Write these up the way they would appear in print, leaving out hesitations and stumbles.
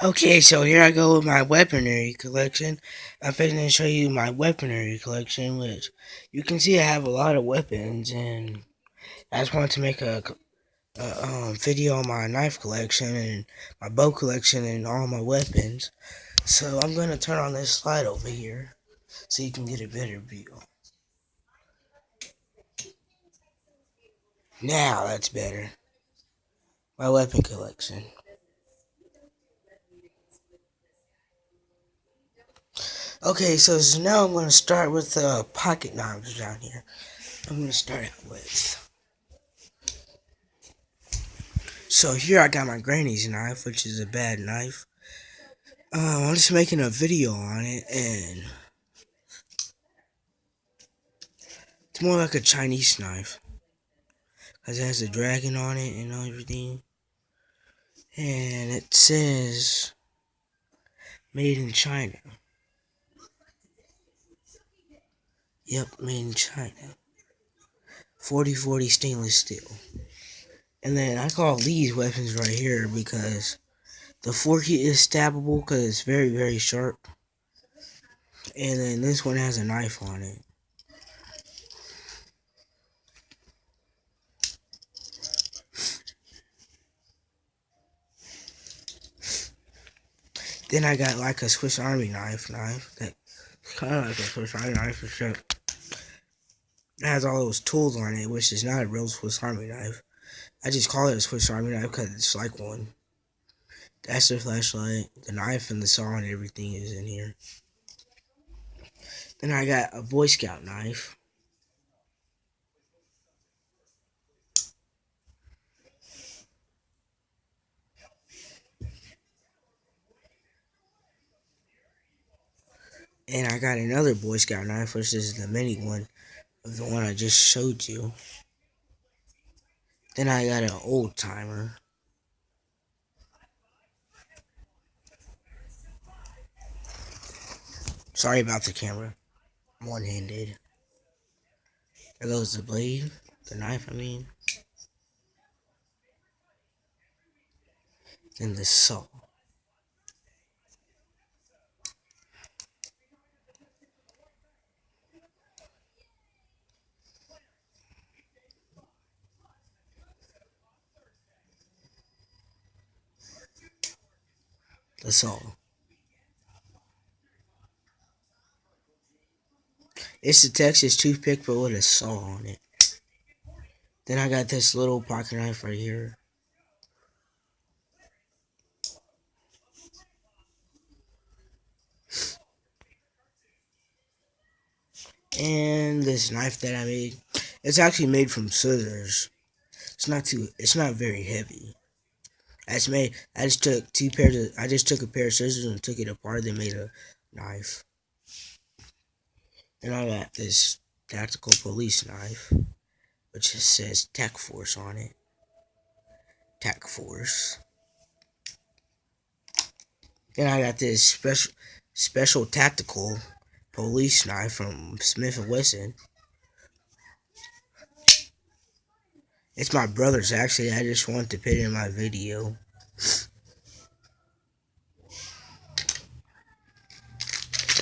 Okay, so here I go with my weaponry collection. I'm going to show you my weaponry collection, which you can see I have a lot of weapons, and I just wanted to make a video on my knife collection and my bow collection and all my weapons. So I'm going to turn on this slide over here so you can get a better view. Now that's better. My weapon collection. Okay, so now I'm going to start with pocket knives down here. I'm going to start out with. So here I got my granny's knife, which is a bad knife. I'm just making a video on it, and it's more like a Chinese knife, because it has a dragon on it and everything. And it says, made in China. Yep, made in China. 4040 stainless steel. And then I call these weapons right here because the forky is stabbable because it's very, very sharp. And then this one has a knife on it. Then I got like a Swiss Army knife that kind of like a Swiss Army knife, except it has all those tools on it, which is not a real Swiss Army knife. I just call it a Swiss Army knife because it's like one. That's the flashlight, the knife, and the saw and everything is in here. Then I got a Boy Scout knife. And I got another Boy Scout knife, which is the mini one of the one I just showed you. Then I got an old timer. Sorry about the camera. I'm one-handed. There goes the blade, the knife, I mean. Then the saw. The saw. It's the Texas toothpick, but with a saw on it. Then I got this little pocket knife right here. And this knife that I made, it's actually made from scissors. It's not very heavy. That's made, I just took a pair of scissors and took it apart, then made a knife. Then I got this tactical police knife, which just says Tech Force on it. Tech Force. Then I got this special tactical police knife from Smith & Wesson. It's my brother's actually. I just wanted to put it in my video.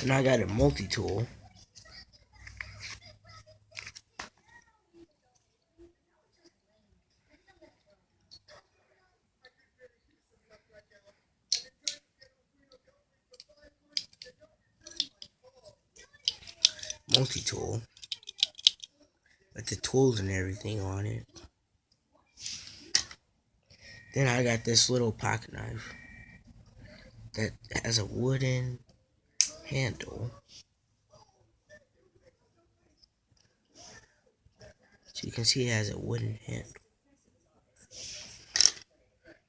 And I got a multi-tool. Multi-tool. With the tools and everything on it. Then I got this little pocket knife that has a wooden handle. So you can see it has a wooden handle.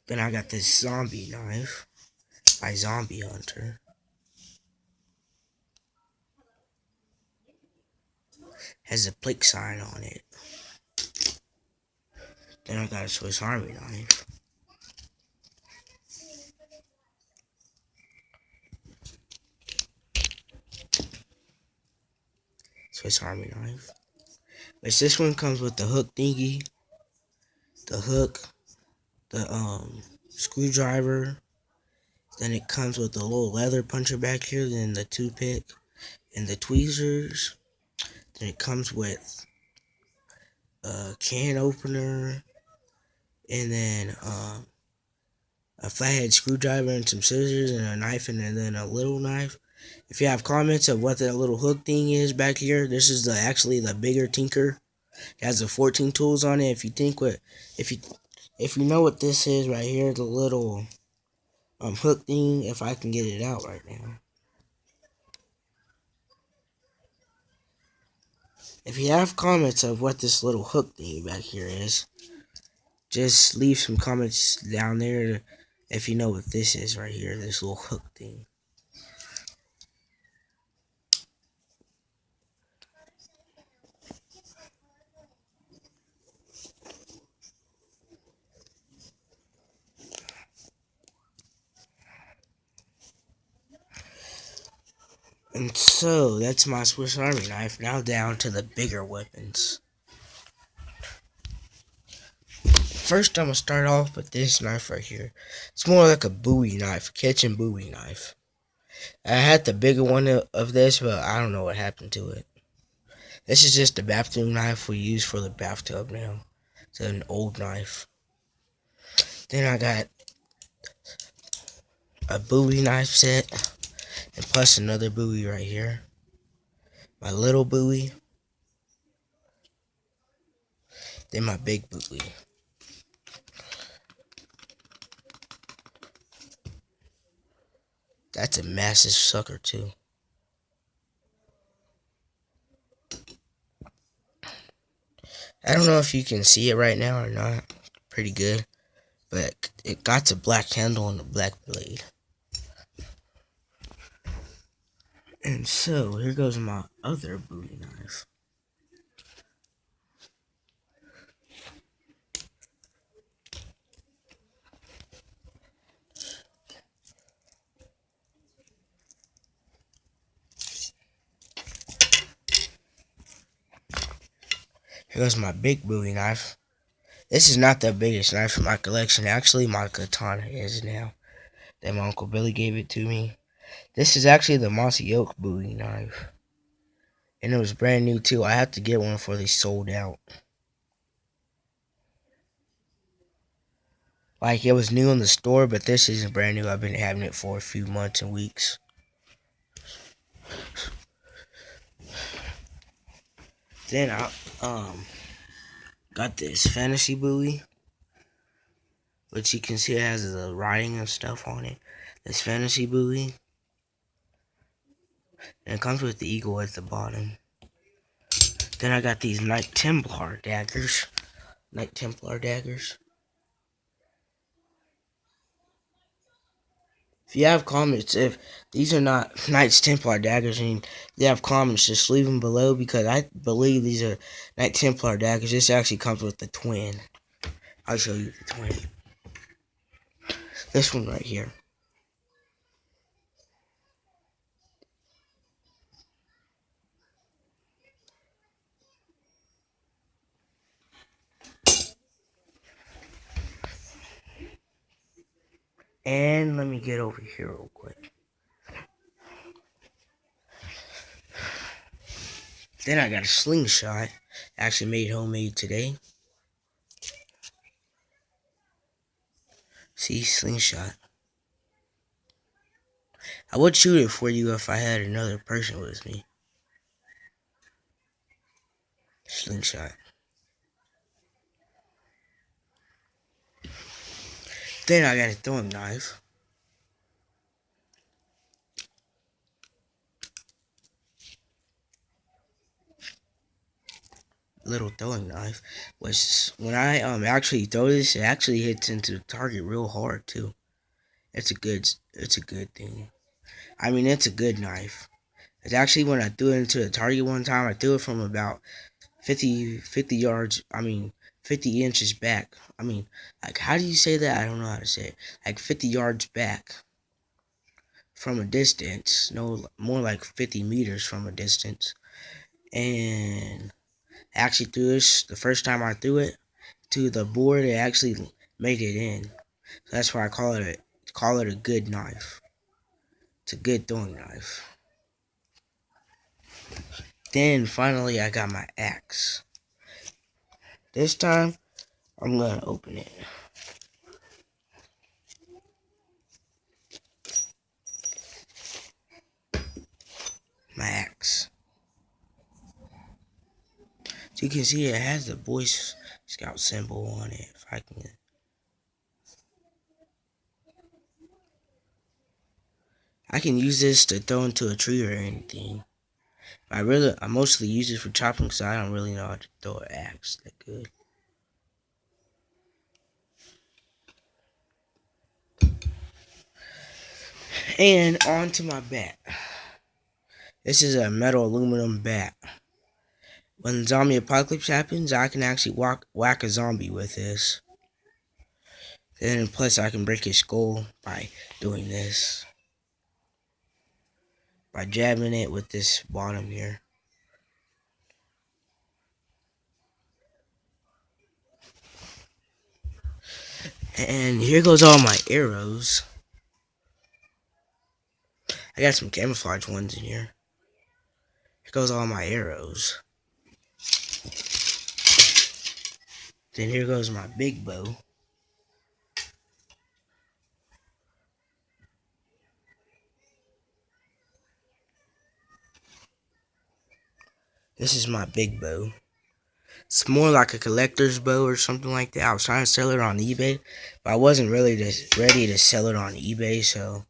Then I got this zombie knife by Zombie Hunter. Has a Plick sign on it. Then I got a Swiss Army knife. Swiss Army knife. Which this one comes with the hook thingy, the hook, the screwdriver, Then it comes with a little leather puncher back here, then the toothpick and the tweezers. Then it comes with a can opener, and then a flathead screwdriver and some scissors and a knife and then a little knife. If you have comments of what that little hook thing is back here, this is actually the bigger Tinker. It has the 14 tools on it. If you if you know what this is right here, the little hook thing, if I can get it out right now. If you have comments of what this little hook thing back here is, just leave some comments down there if you know what this is right here, this little hook thing. And so, that's my Swiss Army knife. Now down to the bigger weapons. First, I'm going to start off with this knife right here. It's more like a Bowie knife, kitchen Bowie knife. I had the bigger one of this, but I don't know what happened to it. This is just the bathroom knife we use for the bathtub now. It's an old knife. Then I got a Bowie knife set, and plus another Bowie right here. My little Bowie. Then my big Bowie. That's a massive sucker too. I don't know if you can see it right now or not. Pretty good. But it got a black handle and a black blade. And so, here goes my other Bowie knife. Here goes my big Bowie knife. This is not the biggest knife in my collection. Actually, my katana is now. That my Uncle Billy gave it to me. This is actually the Mossy Oak Bowie knife. And it was brand new too. I had to get one before they sold out. Like, it was new in the store, but this isn't brand new. I've been having it for a few months and weeks. Then I got this fantasy Bowie, which you can see it has the writing and stuff on it. This fantasy Bowie. And it comes with the eagle at the bottom. Then I got these Knight Templar daggers. Knight Templar daggers. If you have comments, if these are not Knights Templar daggers and you have comments, just leave them below because I believe these are Knight Templar daggers. This actually comes with the twin. I'll show you the twin. This one right here. And let me get over here real quick. Then I got a slingshot. Actually made homemade today. See, slingshot. I would shoot it for you if I had another person with me. Slingshot. Then I got a throwing knife. Little throwing knife. Which when I actually throw this, it actually hits into the target real hard too. It's a good thing. I mean, it's a good knife. It's actually when I threw it into the target one time, I threw it from about 50 yards. I mean, 50 inches back. I mean, like, how do you say that? I don't know how to say it. Like 50 yards back from a distance. No, more like 50 meters from a distance. And I actually threw this the first time I threw it to the board. It actually made it in. So that's why I call it a good knife. It's a good throwing knife. Then finally I got my axe. This time I'm gonna open it. My axe. So you can see it has the Boy Scout symbol on it. If I can. I can use this to throw into a tree or anything. I mostly use it for chopping because I don't really know how to throw an axe that good. And on to my bat. This is a metal aluminum bat. When zombie apocalypse happens, I can actually whack a zombie with this. And plus I can break his skull by doing this. By jabbing it with this bottom here. And here goes all my arrows. I got some camouflage ones in here. Here goes all my arrows. Then here goes my big bow. This is my big bow. It's more like a collector's bow or something like that. I was trying to sell it on eBay, but I wasn't really ready to sell it on eBay, so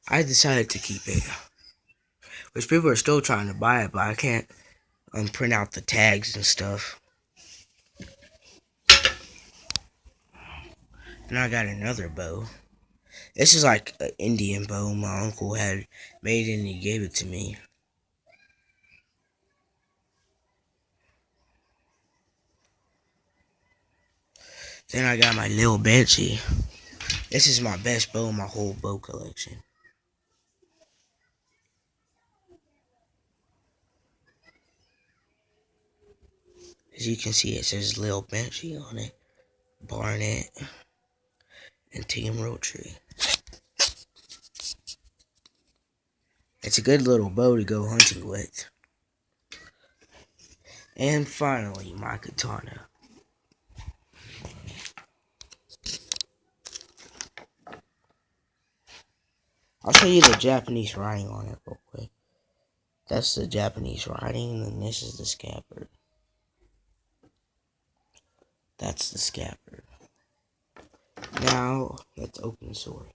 I decided to keep it. Which people are still trying to buy it, but I can't print out the tags and stuff. And I got another bow. This is like an Indian bow my uncle had made and he gave it to me. Then I got my little Banshee. This is my best bow in my whole bow collection. As you can see, it says Lil Banshee on it, Barnett, and Team Roadtree. It's a good little bow to go hunting with. And finally, my katana. I'll show you the Japanese writing on it real quick. That's the Japanese writing, and this is the scabbard. That's the scabbard. Now, let's open the sword.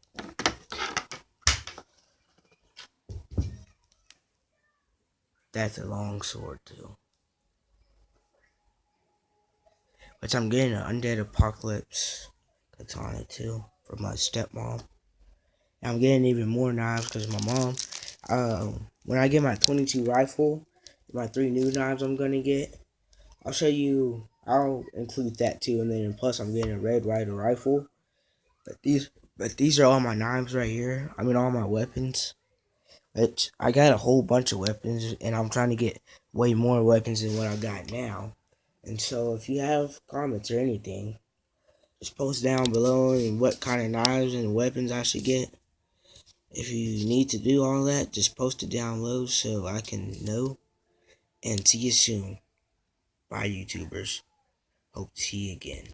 That's a long sword, too. Which I'm getting an Undead Apocalypse katana, too, from my stepmom. And I'm getting even more knives because my mom, when I get my 22 rifle, my 3 new knives I'm going to get, I'll include that, too. And then plus I'm getting a Red Ryder rifle. But these are all my knives right here. I mean, all my weapons. Which I got a whole bunch of weapons, and I'm trying to get way more weapons than what I got now. And so, if you have comments or anything, just post down below and what kind of knives and weapons I should get. If you need to do all that, just post it down below so I can know. And see you soon. Bye, YouTubers. Hope to see you again.